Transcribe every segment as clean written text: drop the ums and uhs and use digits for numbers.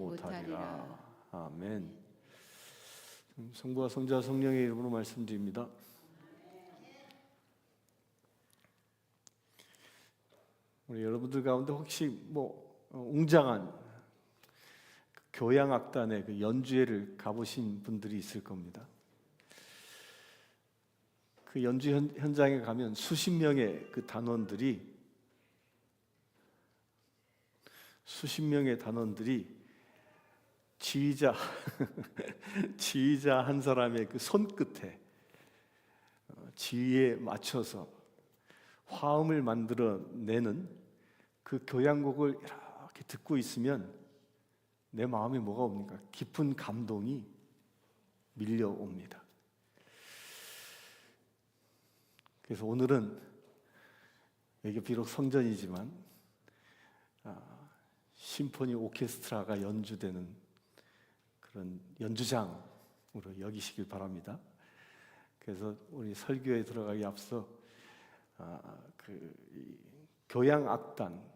못하리라. 아멘. 성부와 성자와 성령의 이름으로 말씀드립니다. 우리 여러분들 가운데 혹시 웅장한 교향악단의 그 연주회를 가보신 분들이 있을 겁니다. 그 연주 현장에 가면 수십 명의 그 단원들이 지휘자 한 사람의 그 손끝에 지휘에 맞춰서 화음을 만들어내는 그 교향곡을 이렇게 듣고 있으면 내 마음에 뭐가 옵니까? 깊은 감동이 밀려옵니다. 그래서 오늘은 이게 비록 성전이지만 심포니 오케스트라가 연주되는 그런 연주장으로 여기시길 바랍니다. 그래서 우리 설교에 들어가기 앞서 교향악단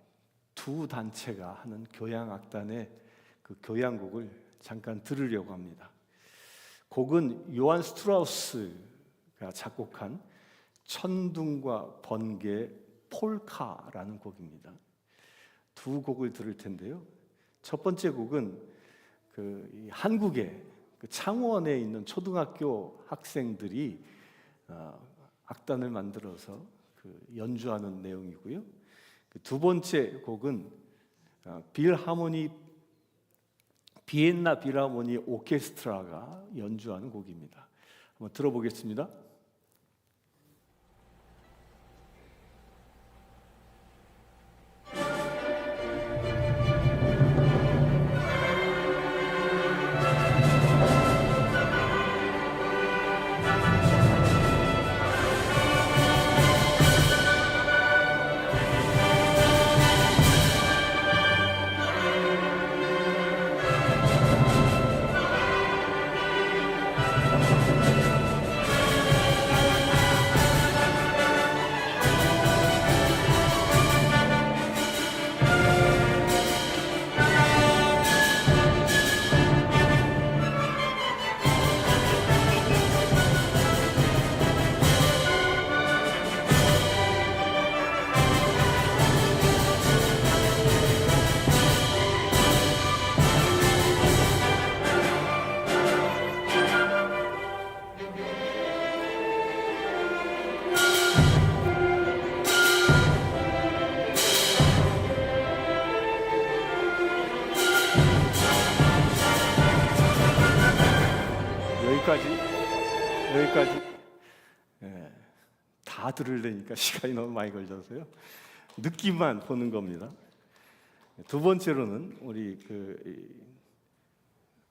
두 단체가 하는 교향악단의 그 교향곡을 잠깐 들으려고 합니다. 곡은 요한 스트라우스가 작곡한 천둥과 번개 폴카라는 곡입니다. 두 곡을 들을 텐데요. 첫 번째 곡은 한국의 창원에 있는 초등학교 학생들이 악단을 만들어서 연주하는 내용이고요. 두 번째 곡은 비엔나 필하모니 오케스트라가 연주하는 곡입니다. 한번 들어보겠습니다. 여기까지 다 들으려니까 시간이 너무 많이 걸려서요. 느낌만 보는 겁니다. 두 번째로는 우리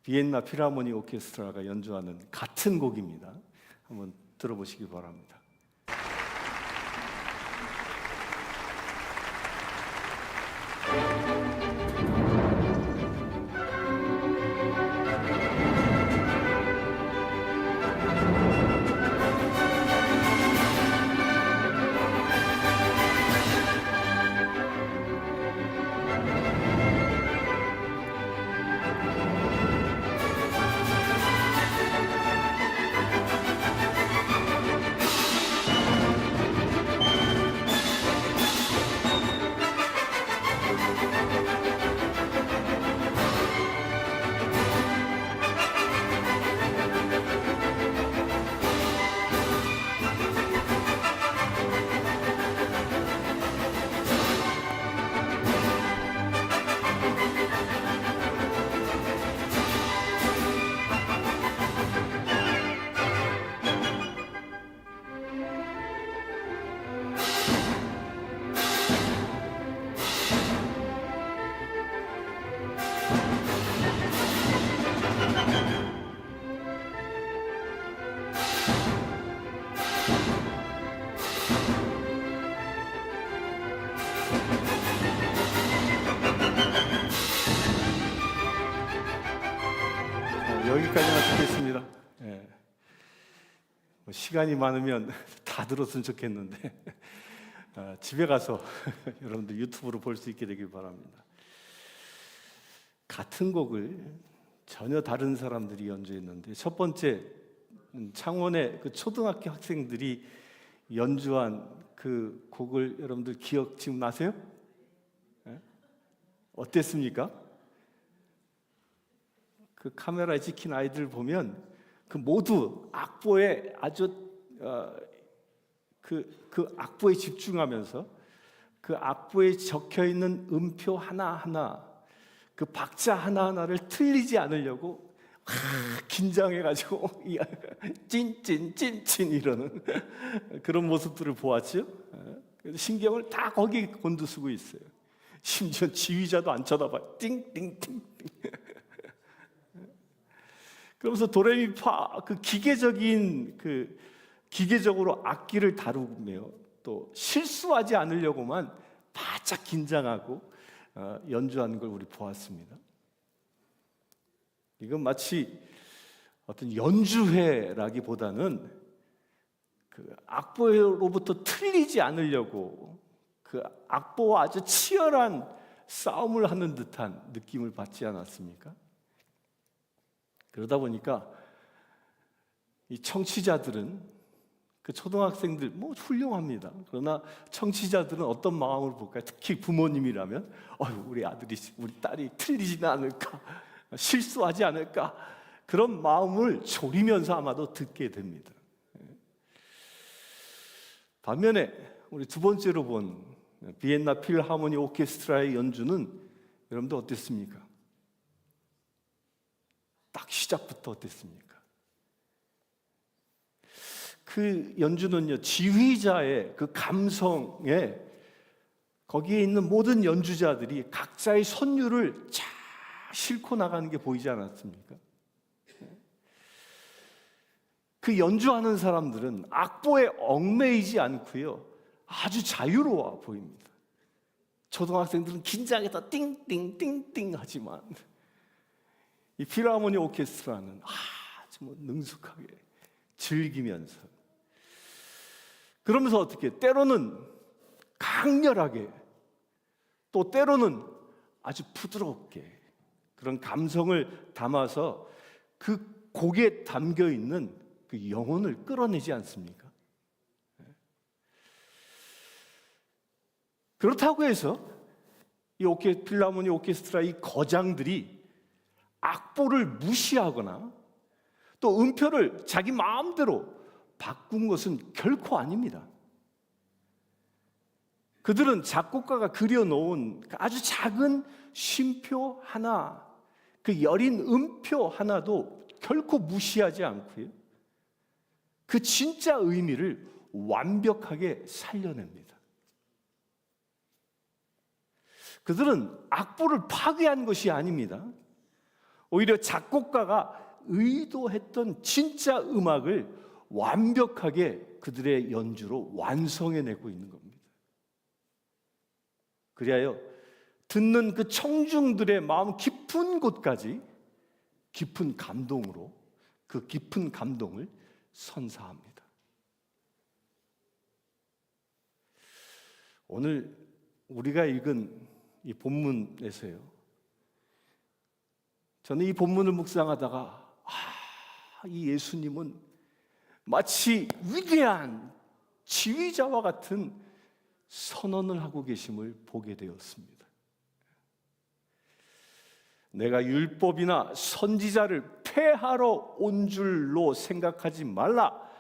비엔나 필하모니 오케스트라가 연주하는 같은 곡입니다. 한번 들어보시기 바랍니다. 여기까지만 듣겠습니다. 시간이 많으면 다 들었으면 좋겠는데 집에 가서 여러분들 유튜브로 볼 수 있게 되길 바랍니다. 같은 곡을 전혀 다른 사람들이 연주했는데, 첫 번째 창원의 그 초등학교 학생들이 연주한 그 곡을 여러분들 기억 지금 나세요? 네? 어땠습니까? 그 카메라에 찍힌 아이들 보면 그 모두 악보에 아주 그 악보에 집중하면서 그 악보에 적혀 있는 음표 하나하나, 그 박자 하나하나를 틀리지 않으려고 긴장해가지고 찐찐찐찐 이러는 그런 모습들을 보았죠. 그래서 신경을 다 거기에 곤두쓰고 있어요. 심지어 지휘자도 안 쳐다봐요. 띵띵띵띵. 그러면서 도레미파 그 기계적으로 악기를 다루며 또 실수하지 않으려고만 바짝 긴장하고 연주하는 걸 우리 보았습니다. 이건 마치 어떤 연주회라기보다는 그 악보로부터 틀리지 않으려고 그 악보와 아주 치열한 싸움을 하는 듯한 느낌을 받지 않았습니까? 그러다 보니까 이 청취자들은, 그 초등학생들 뭐 훌륭합니다. 그러나 청취자들은 어떤 마음으로 볼까요? 특히 부모님이라면 우리 아들이, 우리 딸이 틀리지는 않을까, 실수하지 않을까, 그런 마음을 졸이면서 아마도 듣게 됩니다. 반면에 우리 두 번째로 본 비엔나 필하모니 오케스트라의 연주는 여러분들 어땠습니까? 딱 시작부터 어땠습니까? 그 연주는요, 지휘자의 그 감성에 거기에 있는 모든 연주자들이 각자의 선율을 잘 싣고 나가는 게 보이지 않았습니까? 그 연주하는 사람들은 악보에 얽매이지 않고요, 아주 자유로워 보입니다. 초등학생들은 긴장해서 띵띵띵띵 하지만 이 필하모니 오케스트라는 아주 능숙하게 즐기면서, 그러면서 어떻게 때로는 강렬하게, 또 때로는 아주 부드럽게 그런 감성을 담아서 그 곡에 담겨 있는 그 영혼을 끌어내지 않습니까? 그렇다고 해서 이 필하모니 오케스트라 이 거장들이 악보를 무시하거나 또 음표를 자기 마음대로 바꾼 것은 결코 아닙니다. 그들은 작곡가가 그려놓은 아주 작은 쉼표 하나, 그 여린 음표 하나도 결코 무시하지 않고요, 그 진짜 의미를 완벽하게 살려냅니다. 그들은 악보를 파괴한 것이 아닙니다. 오히려 작곡가가 의도했던 진짜 음악을 완벽하게 그들의 연주로 완성해내고 있는 겁니다. 그리하여 듣는 그 청중들의 마음 깊은 곳까지 깊은 감동으로 그 깊은 감동을 선사합니다. 오늘 우리가 읽은 이 본문에서요, 저는 이 본문을 묵상하다가 이 예수님은 마치 위대한 지휘자와 같은 선언을 하고 계심을 보게 되었습니다. 내가 율법이나 선지자를 폐하러 온 줄로 생각하지 말라.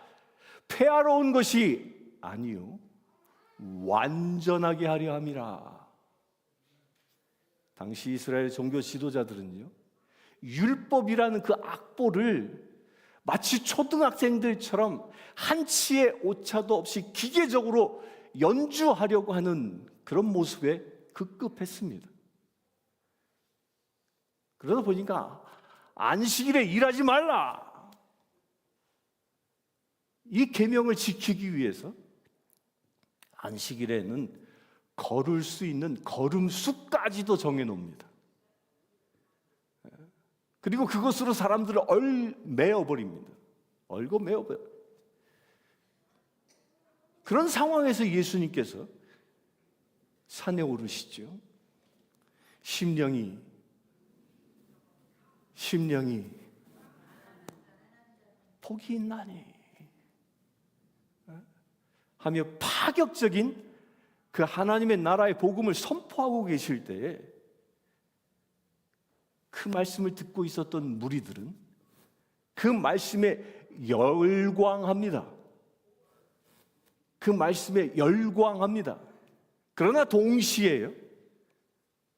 폐하러 온 것이 아니요 완전하게 하려 함이라. 당시 이스라엘 종교 지도자들은요, 율법이라는 그 악보를 마치 초등학생들처럼 한치의 오차도 없이 기계적으로 연주하려고 하는 그런 모습에 급급했습니다. 그러다 보니까 안식일에 일하지 말라, 이 계명을 지키기 위해서 안식일에는 걸을 수 있는 걸음수까지도 정해놓습니다. 그리고 그것으로 사람들을 얼매어버립니다. 얼고매어버려요. 그런 상황에서 예수님께서 산에 오르시죠. 심령이 심령이 복이 있나니 하며 파격적인 그 하나님의 나라의 복음을 선포하고 계실 때에 그 말씀을 듣고 있었던 무리들은 그 말씀에 열광합니다. 그 말씀에 열광합니다. 그러나 동시에요,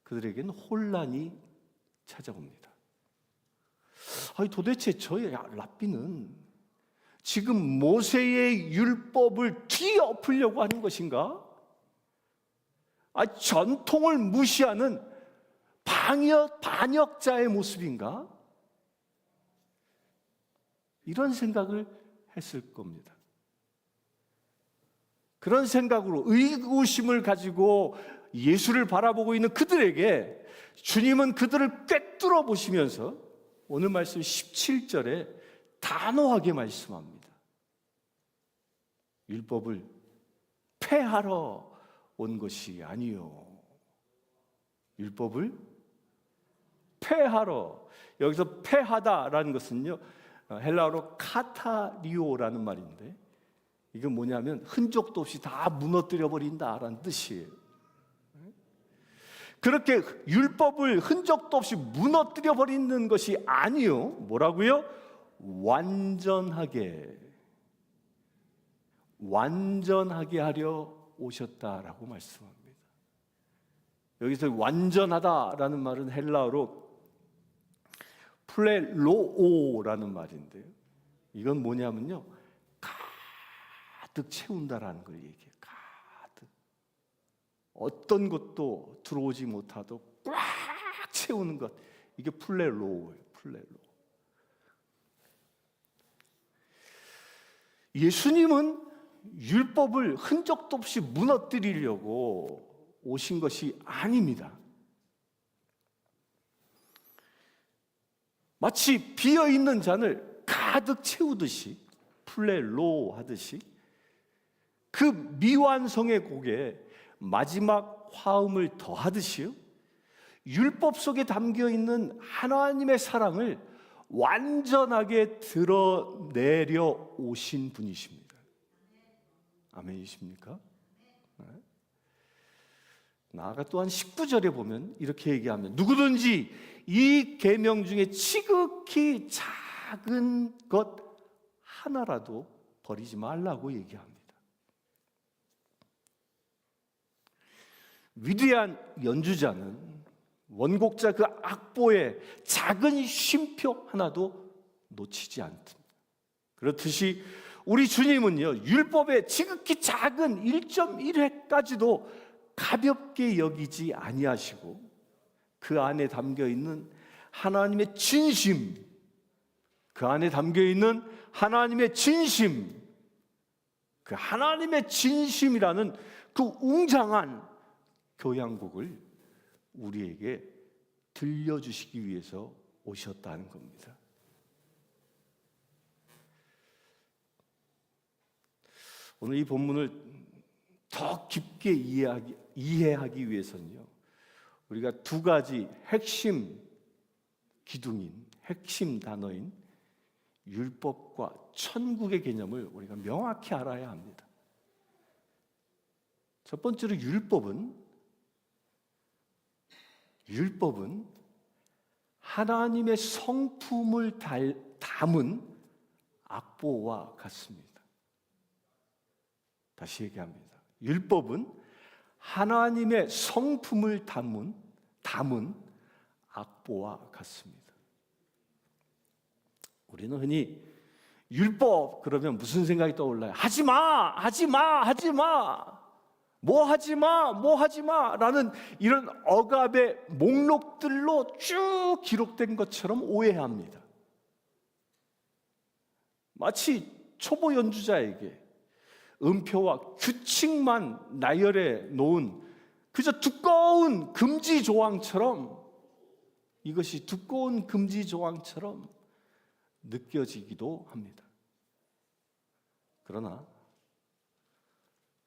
그들에게는 혼란이 찾아옵니다. 아니, 도대체 저희 랍비는 지금 모세의 율법을 뒤엎으려고 하는 것인가? 전통을 무시하는 반역자의 모습인가? 이런 생각을 했을 겁니다. 그런 생각으로 의구심을 가지고 예수를 바라보고 있는 그들에게 주님은 그들을 꿰뚫어 보시면서 오늘 말씀 17절에 단호하게 말씀합니다. 율법을 폐하러 온 것이 아니요. 율법을 폐하러. 여기서 폐하다라는 것은요, 헬라어로 카타리오라는 말인데, 이건 뭐냐면 흔적도 없이 다 무너뜨려 버린다라는 뜻이에요. 그렇게 율법을 흔적도 없이 무너뜨려 버리는 것이 아니요. 뭐라고요? 완전하게 하려 오셨다라고 말씀합니다. 여기서 완전하다라는 말은 헬라어로 플레로오라는 말인데요. 이건 뭐냐면요, 가득 채운다라는 걸 얘기해요. 가득. 어떤 것도 들어오지 못하도록 꽉 채우는 것. 이게 플레로예요. 플레로. 예수님은 율법을 흔적도 없이 무너뜨리려고 오신 것이 아닙니다. 마치 비어있는 잔을 가득 채우듯이, 플레로 하듯이 그 미완성의 곡에 마지막 화음을 더하듯이요, 율법 속에 담겨있는 하나님의 사랑을 완전하게 드러내려 오신 분이십니다. 아멘이십니까? 네. 나아가 또한 19절에 보면 이렇게 얘기하면 누구든지 이 계명 중에 지극히 작은 것 하나라도 버리지 말라고 얘기합니다. 위대한 연주자는 원곡자 그 악보에 작은 쉼표 하나도 놓치지 않습니다. 그렇듯이 우리 주님은요, 율법의 지극히 작은 1.1회까지도 가볍게 여기지 아니하시고 그 안에 담겨 있는 하나님의 진심, 그 안에 담겨 있는 하나님의 진심, 그 하나님의 진심이라는 그 웅장한 교향곡을 우리에게 들려주시기 위해서 오셨다는 겁니다. 오늘 이 본문을 더 깊게 이해하기 위해서는요, 우리가 두 가지 핵심 기둥인, 핵심 단어인 율법과 천국의 개념을 우리가 명확히 알아야 합니다. 첫 번째로 율법은 하나님의 성품을 담은 악보와 같습니다. 다시 얘기합니다. 율법은 하나님의 성품을 담은 악보와 같습니다. 우리는 흔히 율법 그러면 무슨 생각이 떠올라요? 하지 마, 하지 마, 하지 마. 뭐 하지 마, 뭐 하지 마 라는 이런 억압의 목록들로 쭉 기록된 것처럼 오해합니다. 마치 초보 연주자에게 음표와 규칙만 나열해 놓은 그저 두꺼운 금지 조항처럼, 이것이 두꺼운 금지 조항처럼 느껴지기도 합니다. 그러나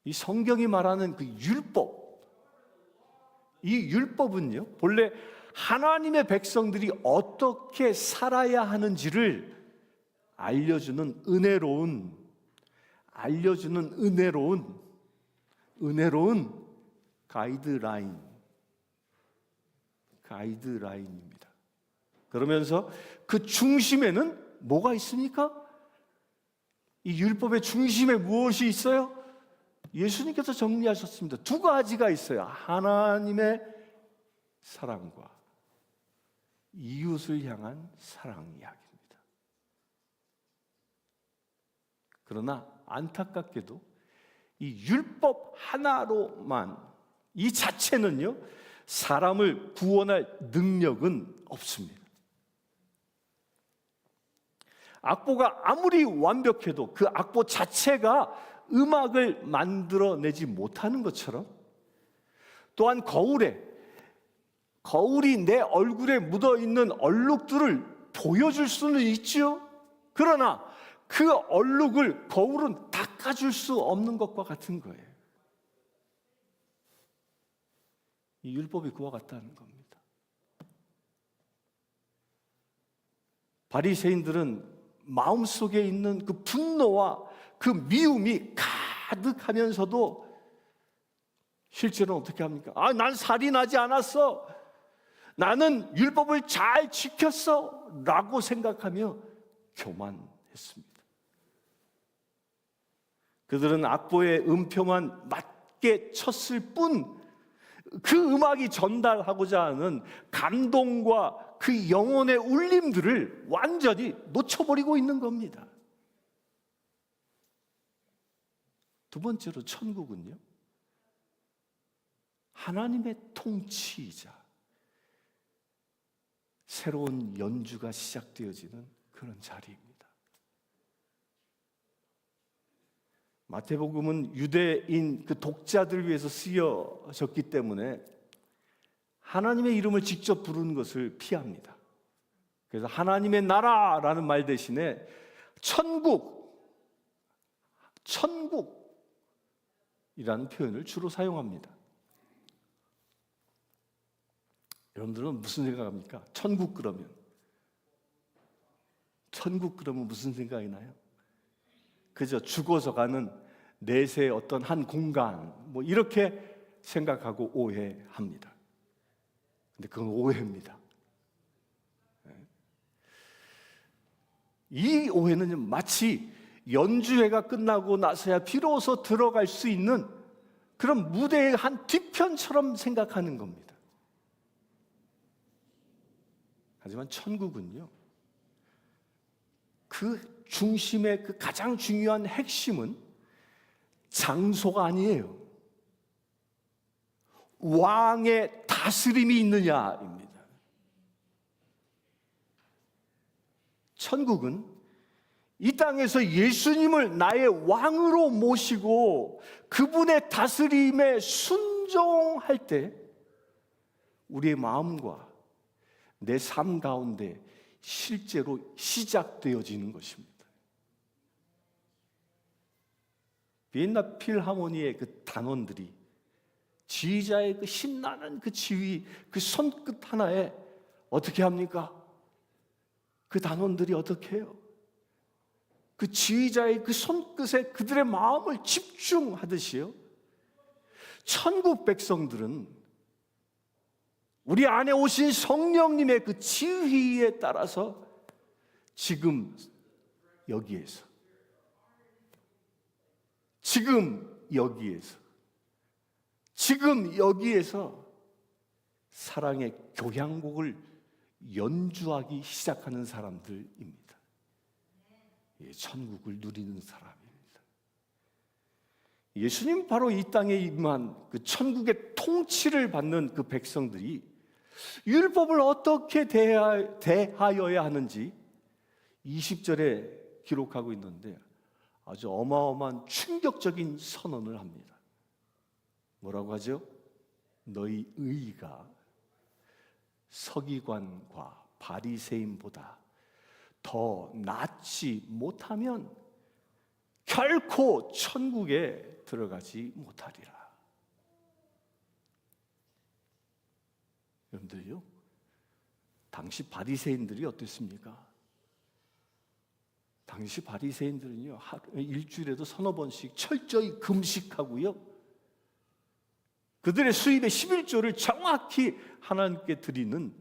이 성경이 말하는 그 율법, 이 율법은요, 본래 하나님의 백성들이 어떻게 살아야 하는지를 알려주는 은혜로운 가이드라인입니다. 그러면서 그 중심에는 뭐가 있습니까? 이 율법의 중심에 무엇이 있어요? 예수님께서 정리하셨습니다. 두 가지가 있어요. 하나님의 사랑과 이웃을 향한 사랑 이야기입니다. 그러나 안타깝게도 이 율법 하나로만 이 자체는요, 사람을 구원할 능력은 없습니다. 악보가 아무리 완벽해도 그 악보 자체가 음악을 만들어내지 못하는 것처럼, 또한 거울이 내 얼굴에 묻어있는 얼룩들을 보여줄 수는 있죠. 그러나 그 얼룩을 거울은 닦아줄 수 없는 것과 같은 거예요. 이 율법이 그와 같다는 겁니다. 바리새인들은 마음속에 있는 그 분노와 그 미움이 가득하면서도 실제로는 어떻게 합니까? 난 살인하지 않았어, 나는 율법을 잘 지켰어 라고 생각하며 교만했습니다. 그들은 악보의 음표만 맞게 쳤을 뿐 그 음악이 전달하고자 하는 감동과 그 영혼의 울림들을 완전히 놓쳐버리고 있는 겁니다. 두 번째로, 천국은요, 하나님의 통치이자 새로운 연주가 시작되어지는 그런 자리입니다. 마태복음은 유대인 그 독자들 위해서 쓰여졌기 때문에 하나님의 이름을 직접 부르는 것을 피합니다. 그래서 하나님의 나라라는 말 대신에 천국이라는 표현을 주로 사용합니다. 여러분들은 무슨 생각합니까? 천국 그러면 무슨 생각이 나요? 그저 죽어서 가는 내세의 어떤 한 공간, 이렇게 생각하고 오해합니다. 근데 그건 오해입니다. 이 오해는 마치 연주회가 끝나고 나서야 비로소 들어갈 수 있는 그런 무대의 한 뒤편처럼 생각하는 겁니다. 하지만 천국은요, 그 중심의 그 가장 중요한 핵심은 장소가 아니에요. 왕의 다스림이 있느냐입니다. 천국은 이 땅에서 예수님을 나의 왕으로 모시고 그분의 다스림에 순종할 때 우리의 마음과 내 삶 가운데 실제로 시작되어지는 것입니다. 비엔나 필하모니의 그 단원들이 지휘자의 그 신나는 그 지휘, 그 손끝 하나에 어떻게 합니까? 그 단원들이 어떻게 해요? 그 지휘자의 그 손끝에 그들의 마음을 집중하듯이요, 천국 백성들은 우리 안에 오신 성령님의 그 지휘에 따라서 지금 여기에서 사랑의 교향곡을 연주하기 시작하는 사람들입니다. 천국을 누리는 사람입니다. 예수님 바로 이 땅에 임한 그 천국의 통치를 받는 그 백성들이 율법을 어떻게 대하여야 하는지 20절에 기록하고 있는데 아주 어마어마한 충격적인 선언을 합니다. 뭐라고 하죠? 너희 의가 서기관과 바리새인보다 더 낫지 못하면 결코 천국에 들어가지 못하리라. 여러분들요, 당시 바리새인들이 어땠습니까? 당시 바리새인들은요, 일주일에도 서너 번씩 철저히 금식하고요, 그들의 수입의 11조를 정확히 하나님께 드리는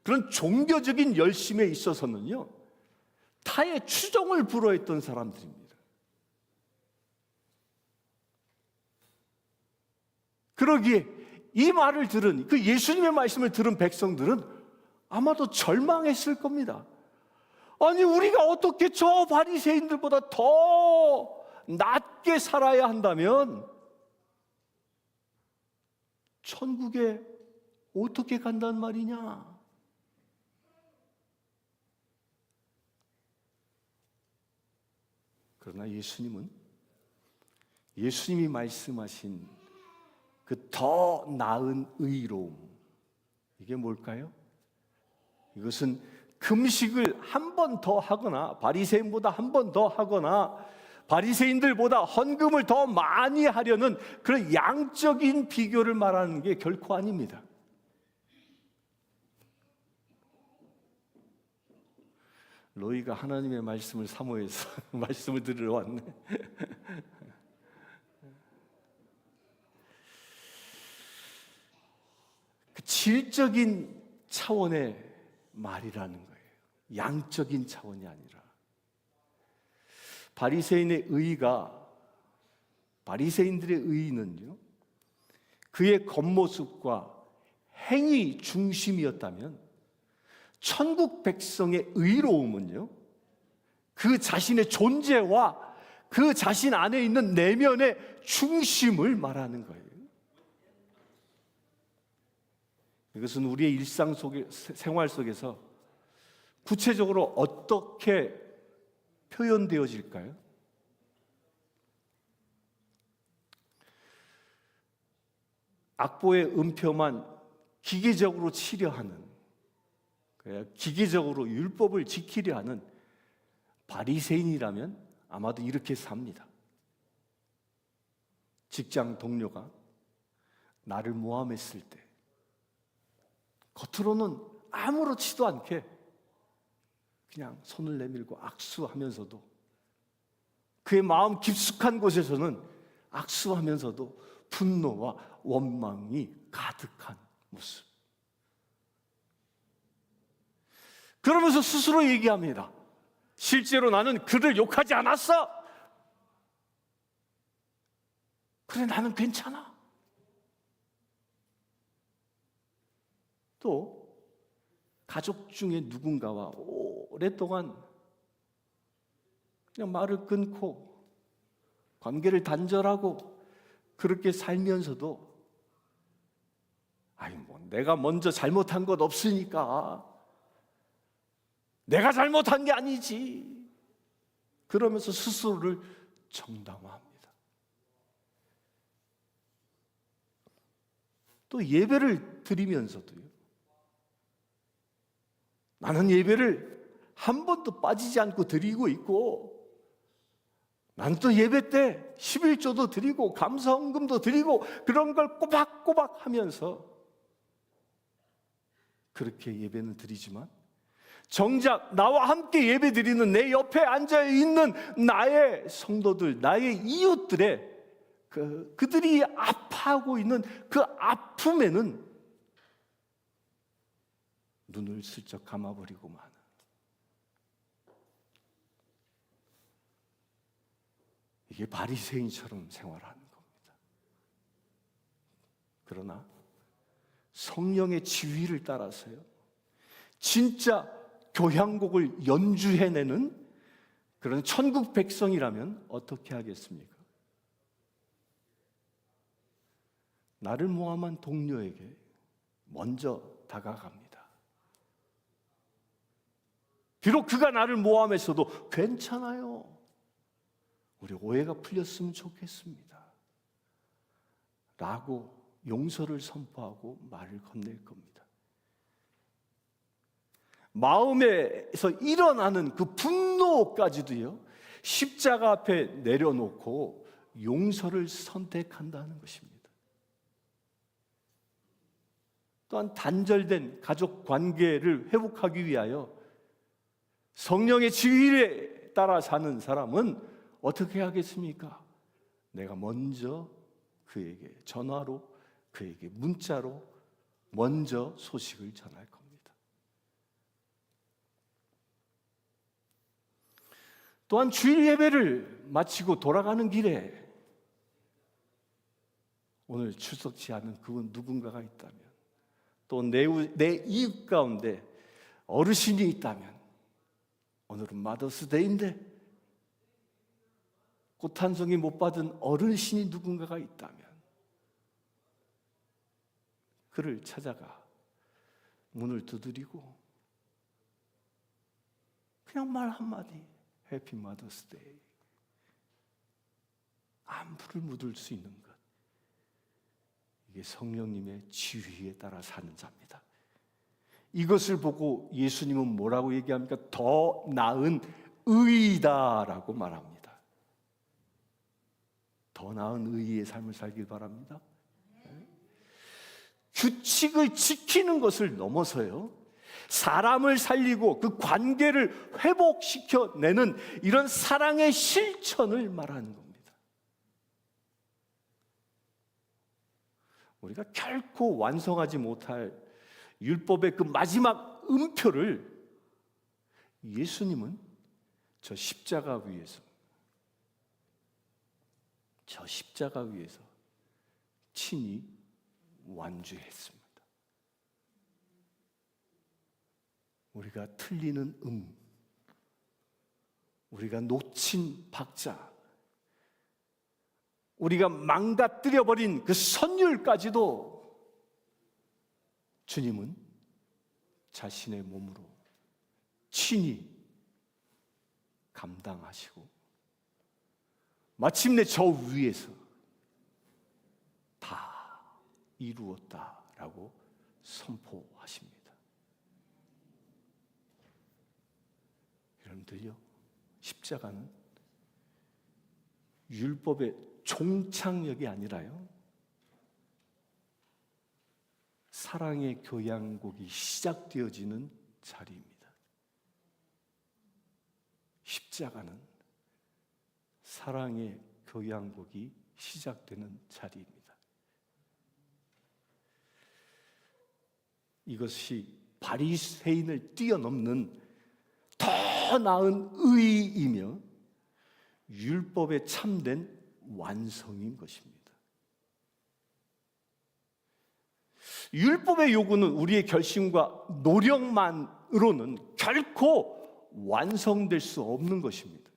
그런 종교적인 열심에 있어서는요, 타의 추종을 불허했던 사람들입니다. 그러기에 이 말을 들은, 그 예수님의 말씀을 들은 백성들은 아마도 절망했을 겁니다. 아니, 우리가 어떻게 저 바리새인들보다 더 낮게 살아야 한다면 천국에 어떻게 간단 말이냐? 그러나 예수님이 말씀하신 그 더 나은 의로움, 이게 뭘까요? 이것은 금식을 한 번 더 하거나 바리새인보다 한 번 더 하거나 바리새인들보다 헌금을 더 많이 하려는 그런 양적인 비교를 말하는 게 결코 아닙니다. 로이가 하나님의 말씀을 사모해서 말씀을 들으러 왔네. 그 질적인 차원의 말이라는 거예요. 양적인 차원이 아니라. 바리새인들의 의의는요, 그의 겉모습과 행위 중심이었다면 천국 백성의 의로움은요, 그 자신의 존재와 그 자신 안에 있는 내면의 중심을 말하는 거예요. 이것은 우리의 일상 속에, 생활 속에서 구체적으로 어떻게 표현되어질까요? 악보의 음표만 기계적으로 치려 하는, 기계적으로 율법을 지키려 하는 바리새인이라면 아마도 이렇게 삽니다. 직장 동료가 나를 모함했을 때 겉으로는 아무렇지도 않게 그냥 손을 내밀고 악수하면서도, 그의 마음 깊숙한 곳에서는 악수하면서도 분노와 원망이 가득한 모습. 그러면서 스스로 얘기합니다. 실제로 나는 그를 욕하지 않았어. 그래, 나는 괜찮아. 또 가족 중에 누군가와 오랫동안 그냥 말을 끊고 관계를 단절하고 그렇게 살면서도 내가 먼저 잘못한 것 없으니까, 내가 잘못한 게 아니지, 그러면서 스스로를 정당화합니다. 또 예배를 드리면서도요, 나는 예배를 한 번도 빠지지 않고 드리고 있고, 난 또 예배 때 11조도 드리고 감사헌금도 드리고 그런 걸 꼬박꼬박 하면서 그렇게 예배는 드리지만, 정작 나와 함께 예배 드리는 내 옆에 앉아 있는 나의 성도들, 나의 이웃들의 그들이 아파하고 있는 그 아픔에는 눈을 슬쩍 감아버리고 마는, 이게 바리새인처럼 생활하는 겁니다. 그러나 성령의 지휘를 따라서요, 진짜 교향곡을 연주해내는 그런 천국 백성이라면 어떻게 하겠습니까? 나를 모함한 동료에게 먼저 다가갑니다. 비록 그가 나를 모함했어도 괜찮아요, 우리 오해가 풀렸으면 좋겠습니다 라고 용서를 선포하고 말을 건넬 겁니다. 마음에서 일어나는 그 분노까지도요, 십자가 앞에 내려놓고 용서를 선택한다는 것입니다. 또한 단절된 가족 관계를 회복하기 위하여 성령의 지휘에 따라 사는 사람은 어떻게 하겠습니까? 내가 먼저 그에게 전화로, 그에게 문자로 먼저 소식을 전할 겁니다. 또한 주일 예배를 마치고 돌아가는 길에 오늘 출석치 않은 그분 누군가가 있다면, 또 내 이웃 가운데 어르신이 있다면, 오늘은 마더스데이인데 꽃 한 송이 못 받은 어르신이 누군가가 있다면 그를 찾아가 문을 두드리고 그냥 말 한마디, 해피 마더스데이, 안부를 묻을 수 있는 것, 이게 성령님의 지휘에 따라 사는 자입니다. 이것을 보고 예수님은 뭐라고 얘기합니까? 더 나은 의이다라고 말합니다. 더 나은 의의 삶을 살길 바랍니다. 규칙을 지키는 것을 넘어서요, 사람을 살리고 그 관계를 회복시켜내는 이런 사랑의 실천을 말하는 겁니다. 우리가 결코 완성하지 못할 율법의 그 마지막 음표를 예수님은 저 십자가 위에서 친히 완주했습니다. 우리가 틀리는 우리가 놓친 박자, 우리가 망가뜨려버린 그 선율까지도 주님은 자신의 몸으로 친히 감당하시고 마침내 저 위에서 다 이루었다라고 선포하십니다. 여러분들요, 십자가는 율법의 종착역이 아니라요, 사랑의 교양곡이 시작되어지는 자리입니다. 십자가는 사랑의 교양곡이 시작되는 자리입니다. 이것이 바리새인을 뛰어넘는 더 나은 의이며 율법의 참된 완성인 것입니다. 율법의 요구는 우리의 결심과 노력만으로는 결코 완성될 수 없는 것입니다.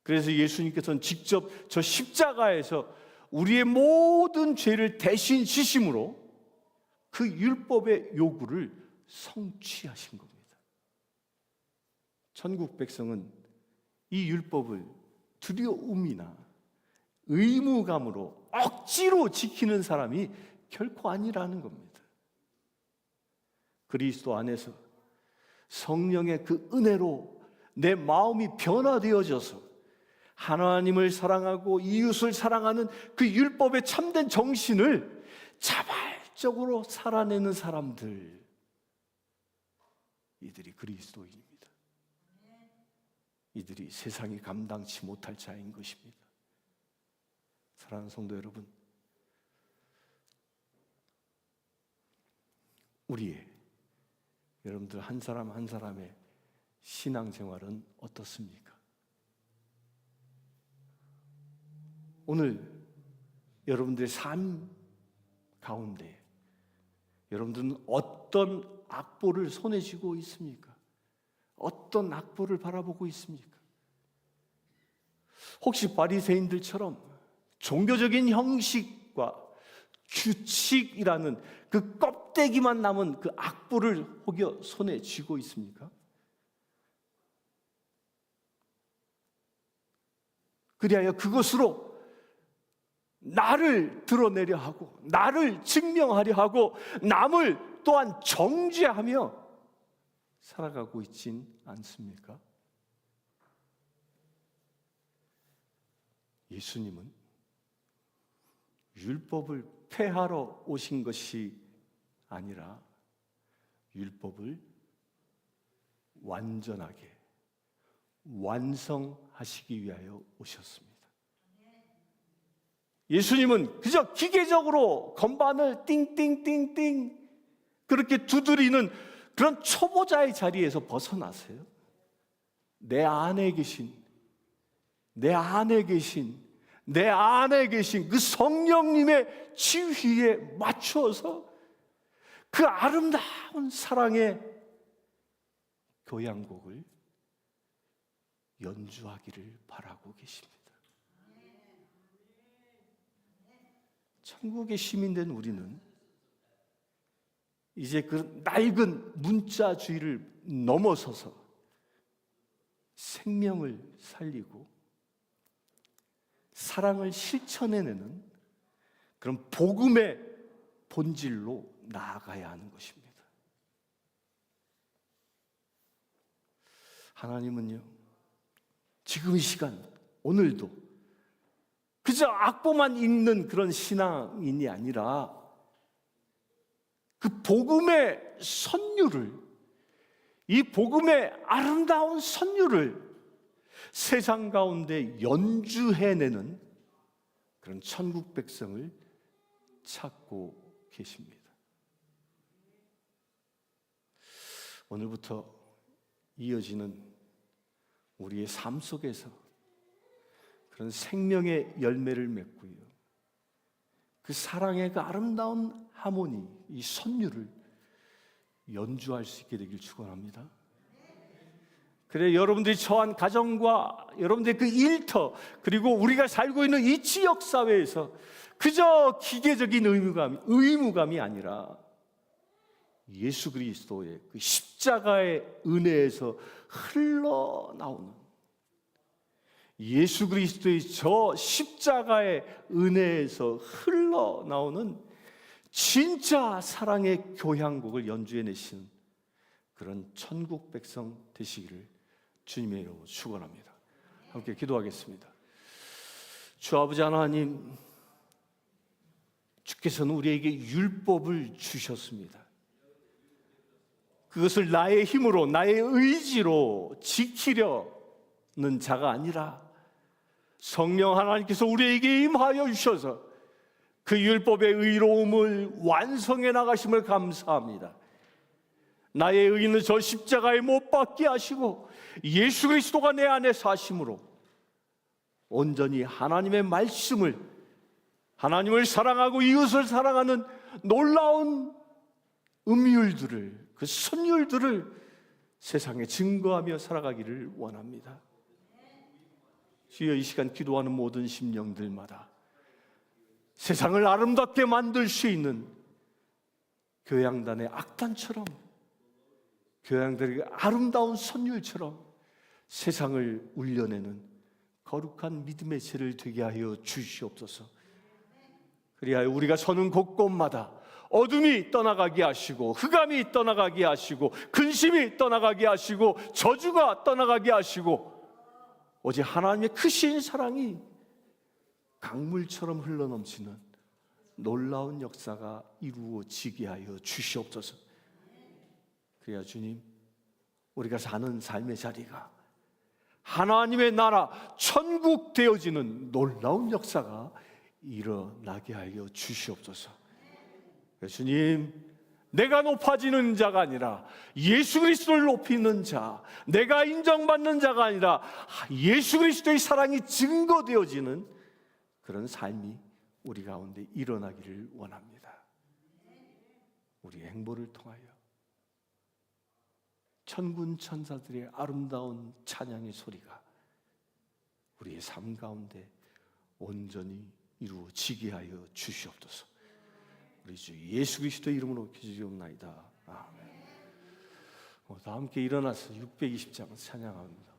그래서 예수님께서는 직접 저 십자가에서 우리의 모든 죄를 대신 지심으로 그 율법의 요구를 성취하신 겁니다. 천국 백성은 이 율법을 두려움이나 의무감으로 억지로 지키는 사람이 결코 아니라는 겁니다. 그리스도 안에서 성령의 그 은혜로 내 마음이 변화되어져서 하나님을 사랑하고 이웃을 사랑하는 그 율법의 참된 정신을 자발적으로 살아내는 사람들, 이들이 그리스도인입니다. 이들이 세상이 감당치 못할 자인 것입니다. 사랑하는 성도 여러분, 우리의, 여러분들 한 사람 한 사람의 신앙생활은 어떻습니까? 오늘 여러분들의 삶 가운데 여러분들은 어떤 악보를 손에 쥐고 있습니까? 어떤 악보를 바라보고 있습니까? 혹시 바리새인들처럼 종교적인 형식과 규칙이라는 그 껍데기만 남은 그 악보를 혹여 손에 쥐고 있습니까? 그리하여 그것으로 나를 드러내려 하고 나를 증명하려 하고 남을 또한 정죄하며 살아가고 있진 않습니까? 예수님은 율법을 폐하러 오신 것이 아니라 율법을 완전하게 완성하시기 위하여 오셨습니다. 예수님은 그저 기계적으로 건반을 띵띵띵띵 그렇게 두드리는 그런 초보자의 자리에서 벗어나세요. 내 안에 계신 그 성령님의 지휘에 맞추어서 그 아름다운 사랑의 교향곡을 연주하기를 바라고 계십니다. 천국의 시민된 우리는 이제 그 낡은 문자주의를 넘어서서 생명을 살리고 사랑을 실천해내는 그런 복음의 본질로 나아가야 하는 것입니다. 하나님은요, 지금 이 시간, 오늘도 그저 악보만 읽는 그런 신앙인이 아니라 그 복음의 선율을, 이 복음의 아름다운 선율을 세상 가운데 연주해내는 그런 천국 백성을 찾고 계십니다. 오늘부터 이어지는 우리의 삶 속에서 그런 생명의 열매를 맺고요, 그 사랑의 그 아름다운 하모니, 이 선율을 연주할 수 있게 되길 축원합니다. 그래, 여러분들이 처한 가정과 여러분들의 그 일터, 그리고 우리가 살고 있는 이 지역 사회에서 그저 기계적인 의무감이 아니라 예수 그리스도의 그 십자가의 은혜에서 흘러나오는, 예수 그리스도의 저 십자가의 은혜에서 흘러나오는 진짜 사랑의 교향곡을 연주해내신 그런 천국 백성 되시기를 주님의 이름으로 축원합니다. 함께 기도하겠습니다. 주 아버지 하나님, 주께서는 우리에게 율법을 주셨습니다. 그것을 나의 힘으로, 나의 의지로 지키려는 자가 아니라 성령 하나님께서 우리에게 임하여 주셔서 그 율법의 의로움을 완성해 나가심을 감사합니다. 나의 의는 저 십자가에 못 박게 하시고 예수 그리스도가 내 안에 사심으로 온전히 하나님의 말씀을, 하나님을 사랑하고 이웃을 사랑하는 놀라운 음율들을, 그 선율들을 세상에 증거하며 살아가기를 원합니다. 주여, 이 시간 기도하는 모든 심령들마다 세상을 아름답게 만들 수 있는 교향단의 악단처럼, 교향단의 아름다운 선율처럼 세상을 울려내는 거룩한 믿음의 죄를 되게 하여 주시옵소서. 그리하여 우리가 서는 곳곳마다 어둠이 떠나가게 하시고, 흑암이 떠나가게 하시고, 근심이 떠나가게 하시고, 저주가 떠나가게 하시고, 오직 하나님의 크신 사랑이 강물처럼 흘러넘치는 놀라운 역사가 이루어지게 하여 주시옵소서. 그래야 주님, 우리가 사는 삶의 자리가 하나님의 나라 천국 되어지는 놀라운 역사가 일어나게 하여 주시옵소서. 주님, 내가 높아지는 자가 아니라 예수 그리스도를 높이는 자, 내가 인정받는 자가 아니라 예수 그리스도의 사랑이 증거되어지는 그런 삶이 우리 가운데 일어나기를 원합니다. 우리의 행보를 통하여 천군 천사들의 아름다운 찬양의 소리가 우리의 삶 가운데 온전히 이루어지게 하여 주시옵소서. 우리 주 예수 그리스도의 이름으로 기도드리옵나이다. 아멘. 다 함께 일어나서 620장 찬양합니다.